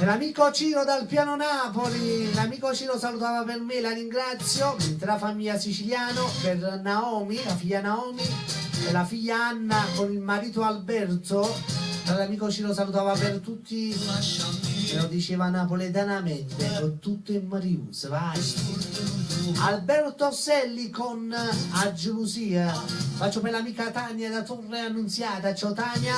C'è l'amico Ciro dal Piano Napoli. L'amico Ciro salutava per me, la ringrazio. Mentre la famiglia siciliano, per Naomi, la figlia Naomi e la figlia Anna con il marito Alberto. L'amico Ciro salutava per tutti, me lo diceva napoletanamente, con tutto in Marius, vai. Alberto Selli con A Gelosia. Bacio per l'amica Tania da Torre Annunziata, ciao Tania.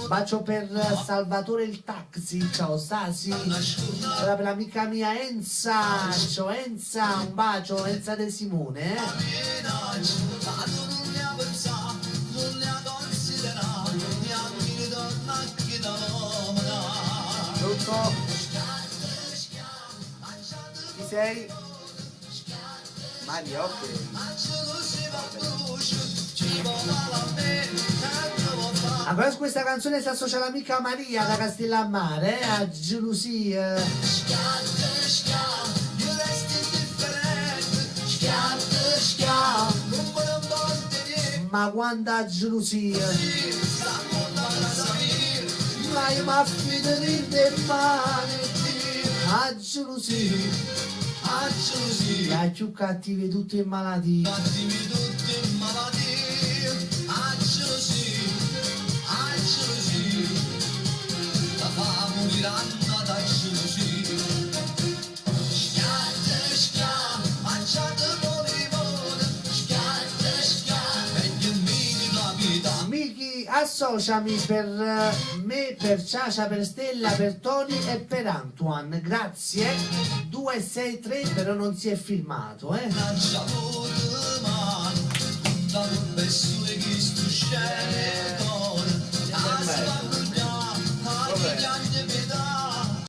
Bacio per Salvatore il taxi, ciao Stasi. Allora per l'amica mia Enza, ciao Enza, un bacio, Enza De Simone. Tutto. Chi sei? Mario, ok. Allora su questa canzone si associa l'amica Maria da Castellammare, a Gelosia. Ma quanta gelosia, mai ma finire male, a gelosia. La più cattive tutte in malattie. La famo mirando da gelosia. Schiatte, schiatte, mangiate con limone. Schiatte, schiatte, e gli mini la vita. Miki, associami per me, per Ciacia, per Stella, per Tony e per Antoine. Grazie. 263 però non si è filmato, eh.